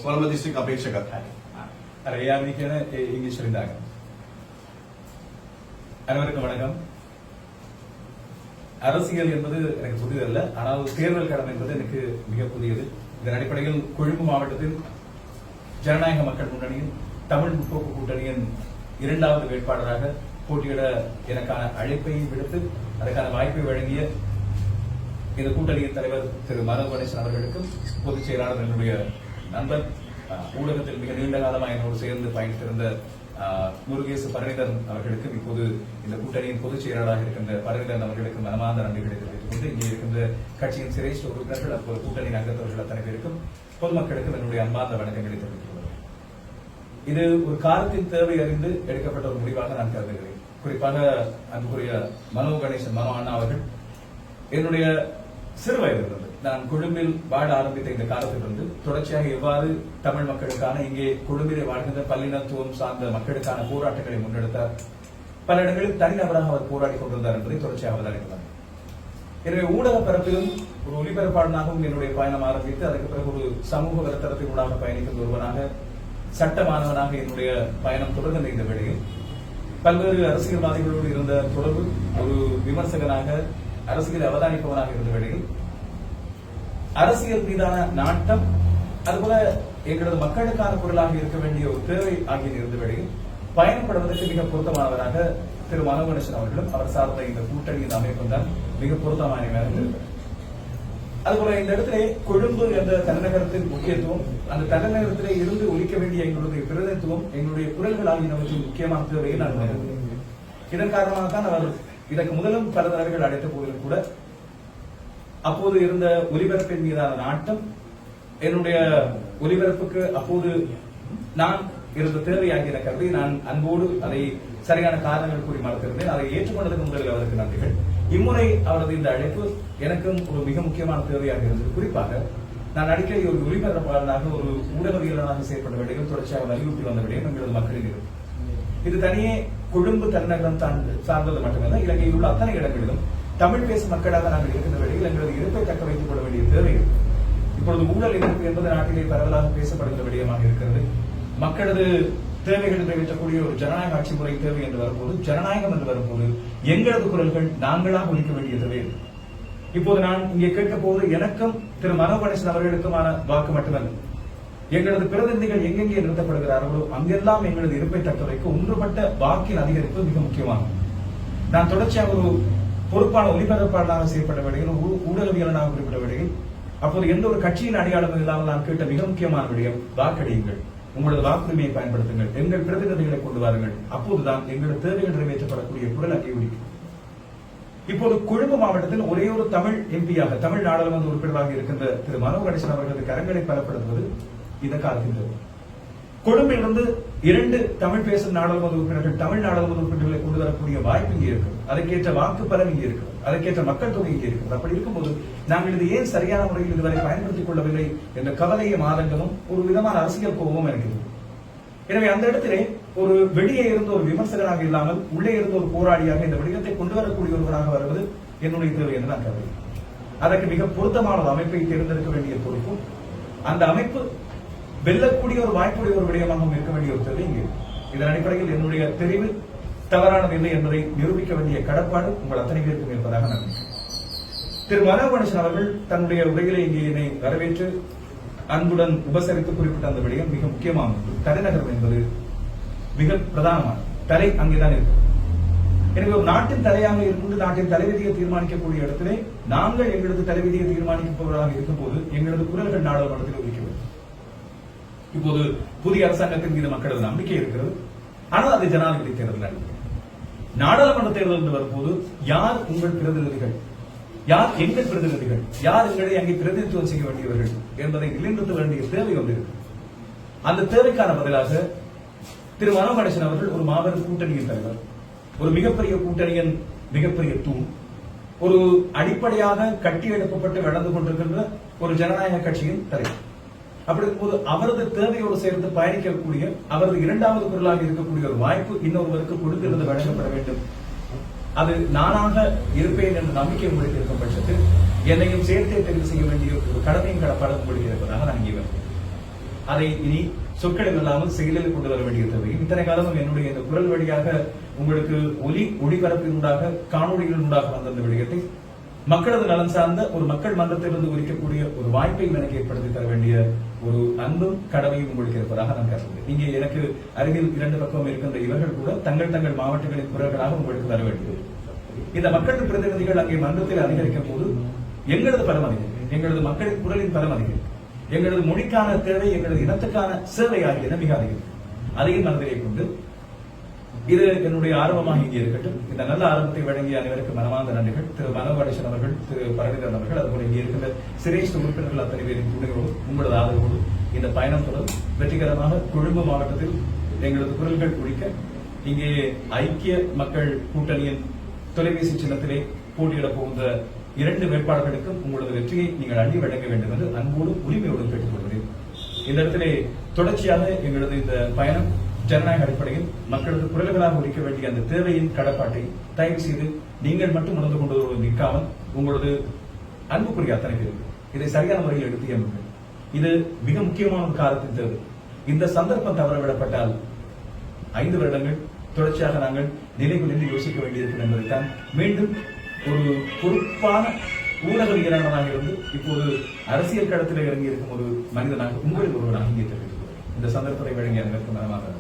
Colombo district අපේක්ෂකත් අර ඒ ආර්මී කියන ඉංග්‍රීසි වලින් දාගන්න. அனைவருக்கும் வணக்கம். அரசியல் என்பது எனக்கு புதிதல்ல, ஆனால் தேர்தல் களம் என்பது எனக்கு மிக புதியது. இதன் அடிப்படையில் கொழும்பு மாவட்டத்தில் ஜனநாயக மக்கள் முன்னணியின் தமிழ் முற்போக்கு கூட்டணியின் இரண்டாவது வேட்பாளராக போட்டியிட எனக்கான அழைப்பை விடுத்து அதற்கான வாய்ப்பை வழங்கிய இந்த கூட்டணியின் தலைவர் திரு மனோ கணேசன் அவர்களுக்கும் பொதுச் செயலாளர் என்னுடைய நண்பர் ஊடகத்தில் மிக நீண்ட காலமாக என்னோடு சேர்ந்து பயணித்திருந்த முருகேசு பரணிதரன் அவர்களுக்கும் இப்போது இந்த கூட்டணியின் பொதுச் செயலாளராக இருக்கின்ற பரணிதரன் அவர்களுக்கும் மனமார்ந்த நன்றிகளை தெரிவித்துக் கொண்டு இங்கே இருக்கின்ற கட்சியின் சிரேஷ்ட உறுப்பினர்கள் அப்போது கூட்டணியின் அங்கத்தவர்கள் அத்தனை பேருக்கும் பொதுமக்களுக்கும் என்னுடைய அன்பார்ந்த வணக்கங்களை தெரிவித்துக் கொள்கிறேன். இது ஒரு காலத்தின் தேவை அறிந்து எடுக்கப்பட்ட ஒரு முடிவாக நான் கருதுகிறேன். குறிப்பாக அன்புக்குரிய மனோ கணேசன் மனோ அண்ணா அவர்கள் என்னுடைய சிறு வயதிலிருந்து நான் கொழும்பில் வாழ ஆரம்பித்த இந்த காலத்திலிருந்து தொடர்ச்சியாக எவ்வாறு தமிழ் மக்களுக்கான இங்கே கொழும்பிலே வாழ்கின்ற பல்லினத்துவம் சார்ந்த மக்களுக்கான போராட்டங்களை முன்னெடுத்தார், பல இடங்களில் தனிநபராக அவர் போராடி கொண்டிருந்தார் என்பதை தொடர்ச்சியாக அவதானித்தார். எனவே ஊடக பரப்பிலும் ஒரு ஒலிபரப்பாளனாகவும் என்னுடைய பயணம் ஆரம்பித்து அதற்கு பிறகு ஒரு சமூக வலைத்தளத்தின் ஊடாக பயணிக்கும் ஒருவனாக சட்ட மாணவனாக என்னுடைய பயணம் தொடர்ந்த இந்த வேளையில் பல்வேறு அரசியல்வாதிகளோடு இருந்த தொடர்பு, ஒரு விமர்சகனாக அரசியல் அவதானிப்பவனாக இருந்த வேளையில் அரசியல் மீதான நாட்டம், அதுபோல எங்களது மக்களுக்கான குரலாக இருக்க வேண்டிய ஒரு தேவை ஆகிய இருந்த வேளையில் பயணப்படுவதற்கு மிக பொருத்தமானவராக திரு மனோ கணேசன் அவர்களும் அவர் சார்ந்த இந்த கூட்டணியின் அமைப்பும் தான் மிக பொருத்தமான இருந்தது. அதுபோல இந்த இடத்திலே கொழும்பு என்ற தலைநகரத்தின் முக்கியத்துவம், அந்த தலைநகரத்திலே இருந்து ஒலிக்க வேண்டிய எங்களுடைய பிரதிநிதித்துவம், எங்களுடைய குரல்கள் ஆகியவற்றின் முக்கியமான தேவையை நான் உணர்கிறேன். இதன் காரணமாகத்தான் அவர் இதற்கு முதலும் பல தடவைகள் அழைத்த போதிலும் கூட அப்போது இருந்த ஒலிபரப்பின் மீதான நாட்டம், என்னுடைய ஒலிபரப்புக்கு அப்போது நான் இருந்த தேவையாகிய கருதி நான் அன்போடு அதை சரியான காரணங்கள் கூறி மறுத்திருந்தேன். அதை ஏற்றுக்கொண்டதற்கு முதலில் அவருக்கு நன்றிகள். இம்முறை அவரது இந்த அழைப்பு எனக்கும் ஒரு மிக முக்கியமான தேவையாக இருந்தது. குறிப்பாக நான் அடிக்கடி ஒரு ஒலிபரப்பாளராக ஒரு ஊடகவியலாளராக செயற்பட வேண்டிய தொடர்ச்சியாக வலியுறுத்தி வந்த விடயம் எங்களது மக்களின் இது தனியே கொழும்பு தலைநகரம் சார்ந்தது மட்டுமல்ல, இலங்கையில் உள்ள அத்தனை இடங்களிலும் தமிழ் பேசும் மக்களாக நாங்கள் இருக்கின்ற வேளையில் எங்களது இருப்பை தக்க வைத்துக் கொள்ள வேண்டிய தேவை. இப்பொழுது ஊழல் எதிர்ப்பு என்பது நாட்டிலே பரவலாக பேசப்படுகிற விடயமாக இருக்கிறது. மக்களது தேவைகள் நிறைவேற்றக்கூடிய ஒரு ஜனநாயக ஆட்சி முறை தேவை என்று வரும்போது, ஜனநாயகம் என்று வரும்போது எங்களது குரல்கள் நாங்களாக ஒலிக்க வேண்டிய தேவை. இப்போது நான் இங்கே கேட்க போவது எனக்கும் திரு மனோ கணேசன் அவர்களுக்குமான வாக்கு மட்டுமல்ல, எங்களது பிரதிநிதிகள் எங்கெங்கே நிறுத்தப்படுகிறார்களோ அங்கெல்லாம் எங்களது இருப்பை தக்க வைக்க ஒன்றுபட்ட வாக்கின் அதிகரிப்பு மிக முக்கியமானது. நான் தொடர்ச்சியாக ஒரு பொறுப்பான ஒலிபரப்பாளராக செய்யப்பட்ட வேளையில், ஊடகவியலனாக குறிப்பிட்ட வேளையில் அப்போது எந்த ஒரு கட்சியின் அடையாளம் இல்லாமல் நான் கேட்ட மிக முக்கியமான விடயம், வாக்களியுங்கள், உங்களது வாக்குரிமையை பயன்படுத்துங்கள், எங்கள் பிரதிநிதிகளை கொண்டு வாருங்கள், அப்போதுதான் எங்களது தேவைகள் நிறைவேற்றப்படக்கூடிய குரல் அங்கீகரிக்கும். இப்போது கொழும்பு மாவட்டத்தில் ஒரே ஒரு தமிழ் எம்பியாக, தமிழ் நாடாளுமன்ற உறுப்பினராக இருக்கின்ற திரு மனோ கணேசன் அவர்களது கரங்களை பலப்படுத்துவது இந்த காலத்தின் தேவை. கொழும்பிலிருந்து 2 தமிழ் பேசும் நாடாளுமன்ற உறுப்பினர்கள், தமிழ் நாடாளுமன்ற உறுப்பினர்களை கொண்டு வரக்கூடிய வாய்ப்பு இங்கே இருக்கிறது. அதற்கேற்ற வாக்கு பலம் இங்கே இருக்கிறது, அதற்கேற்ற மக்கள் தொகை இங்கே இருக்கிறது. அப்படி இருக்கும்போது நாங்கள் இது ஏன் சரியான முறையில் இதுவரை பயன்படுத்திக் கொள்ளவில்லை என்ற கவலையும் ஆதங்கமும் ஒரு விதமான அரசியல் கோபமும் எனக்கு. எனவே அந்த இடத்திலே ஒரு வெளியே இருந்த ஒரு விமர்சகராக இல்லாமல் உள்ளே இருந்த ஒரு போராளியாக இந்த விடயத்தை கொண்டு வரக்கூடிய ஒருவராக வருவது என்னுடைய தேவை என்று நான் கருதுகிறேன். அதற்கு மிக பொருத்தமான ஒரு அமைப்பை தேர்ந்தெடுக்க வேண்டிய பொறுப்பும், அந்த அமைப்பு வெல்லக்கூடிய ஒரு வாய்ப்புடைய ஒரு விடயமாகவும் இருக்க வேண்டிய ஒரு தேவை இங்கே. இதன் அடிப்படையில் என்னுடைய தெரிவு தவறானது இல்லை என்பதை நிரூபிக்க வேண்டிய கடப்பாடு உங்கள் அத்தனை பேருக்கும் இருப்பதாக நான் திரு மனோ கணேசன் அவர்கள் தன்னுடைய உரையிலே இங்கே என்னை வரவேற்று அன்புடன் உபசரித்து குறிப்பிட்ட அந்த விடயம் மிக முக்கியமானது. தலைநகரம் என்பது மிக பிரதானமானது. தலை அங்கேதான் இருக்கு. எனவே ஒரு நாட்டின் தலையாக இருந்து நாட்டின் தலைவிதியை தீர்மானிக்கக்கூடிய இடத்திலே நாங்கள் எங்களது தலைவிதியை தீர்மானிப்பவர்களாக இருக்கும் போது எங்களது குரல்கள் நாடாளுமன்றத்தில் ஒலிக்க வேண்டும். இப்போது புதிய அரசாங்கத்தின் மீது மக்களது நம்பிக்கை இருக்கிறது. ஆனால் அது ஜனாதிபதி தேர்தல். நாடாளுமன்ற தேர்தல் என்று வரும்போது யார் உங்கள் பிரதிநிதிகள், யார் எங்கள் பிரதிநிதிகள், யார் எங்களை அங்கே பிரதிநிதித்துவம் செய்ய வேண்டியவர்கள் என்பதை நிலைநிறுத்த வேண்டிய தேவை ஒன்று இருக்கு. அந்த தேவைக்கான பதிலாக திரு மனோ கணேசன் அவர்கள் ஒரு மாபெரும் கூட்டணியின் தலைவர், ஒரு மிகப்பெரிய கூட்டணியின் மிகப்பெரிய தூண், ஒரு அடிப்படையாக கட்டி எழுப்பப்பட்டு நடந்து கொண்டிருக்கின்ற ஒரு ஜனநாயக கட்சியின் தலைவர். அப்படி இருக்கும்போது அவரது தேவையோடு சேர்ந்து பயணிக்கக்கூடிய, அவரது இரண்டாவது குரலாக இருக்கக்கூடிய ஒரு வாய்ப்பு இன்னொருவருக்கு கொடுத்திருந்து வழங்கப்பட வேண்டும் அது நானாக இருப்பேன் என்ற நம்பிக்கை உங்களுக்கு இருக்கும் பட்சத்தில் என்னையும் சேர்த்தே தெரிவு செய்ய வேண்டிய ஒரு கடமையும் கடப்பாடும் உங்களுக்கு இருப்பதாக நான் இங்கே அதை இனி சொற்களில் இல்லாமல் செயலில் கொண்டு வர வேண்டிய தேவை. இத்தனை காலமும் என்னுடைய இந்த குரல் வழியாக உங்களுக்கு ஒளிபரப்பினூடாக காணொலிகள் உண்டாக வந்த அந்த விடயத்தை மக்களது நலன் சார்ந்த ஒரு மக்கள் மன்றத்திலிருந்து ஒலிக்கக்கூடிய ஒரு வாய்ப்பை எனக்கு ஏற்படுத்தி தர வேண்டிய ஒரு அன்பும் கடமையும் உங்களுக்கு இருப்பதாக நான் கருதுகிறேன். இங்கே எனக்கு அருகில் 2 பக்கம் இருக்கின்ற இவர்கள் கூட தங்கள் மாவட்டங்களின் குரல்களாக உங்களுக்கு வர வேண்டியது. இந்த மக்கள் பிரதிநிதிகள் அங்கே மன்றத்தில் அதிகரிக்கும் போது எங்களது பலம் அதிகம், எங்களது மக்களின் குரலின் பலம் அதிகம், எங்களது மொழிக்கான தேவை, எங்களது இனத்துக்கான சேவை ஆகியன மிக அதிகம். அதையும் மனதிலே கொண்டு இது என்னுடைய ஆர்வமாக இங்கே இருக்கட்டும். இந்த நல்ல ஆரம்பத்தை வழங்கிய அனைவருக்கு மனமார்ந்த நன்றிகள். திரு மனோகணேசன் அவர்கள், திரு பரவிதரன் அவர்கள், அதுபோல இங்கே இருக்கிற சிரேஷ்ட உறுப்பினர்கள் அத்தனை பேரின் துணையோடு உங்களது ஆதரவோடு இந்த பயணம் தொடரும் வெற்றிகரமாக கொழும்பு மாவட்டத்தில் எங்களது குரல்கள் ஒழிக்க இங்கே ஐக்கிய மக்கள் கூட்டணியின் தொலைபேசி சின்னத்திலே போட்டியிடப் போகின்ற 2 வேட்பாளர்களுக்கும் உங்களது வெற்றியை நீங்கள் அள்ளி வழங்க வேண்டும் என்று அன்போடு உரிமையோடு கேட்டுக் கொள்கிறேன். இந்த இடத்திலே தொடர்ச்சியாக எங்களது இந்த பயணம் ஜனநாயக அடிப்படையில் மக்களுக்கு குரல்களாக ஒலிக்க வேண்டிய அந்த தேவையின் கடப்பாட்டை தயவு செய்து நீங்கள் மட்டும் உணர்ந்து கொண்டு நிற்காமல் உங்களது அன்புக்குரிய அத்தனை பேர் இதை சரியான முறையில் எடுத்து எண்ணுங்கள். இது மிக முக்கியமான ஒரு காலத்தின் தேவை. இந்த சந்தர்ப்பம் தவறவிடப்பட்டால் 5 வருடங்கள் தொடர்ச்சியாக நாங்கள் நிலைகுலிந்து யோசிக்க வேண்டியிருக்கும் என்பதைத்தான் மீண்டும் ஒரு பொறுப்பான ஊடகவியலாளராக இருந்து இப்போது அரசியல் களத்தில் இறங்கி இருக்கும் ஒரு மனிதனாக உங்களில் ஒருவராக இங்கே தெரிவித்துக் இந்த சந்தர்ப்பத்தை வழங்கிய அனைவருக்கும் மனமாக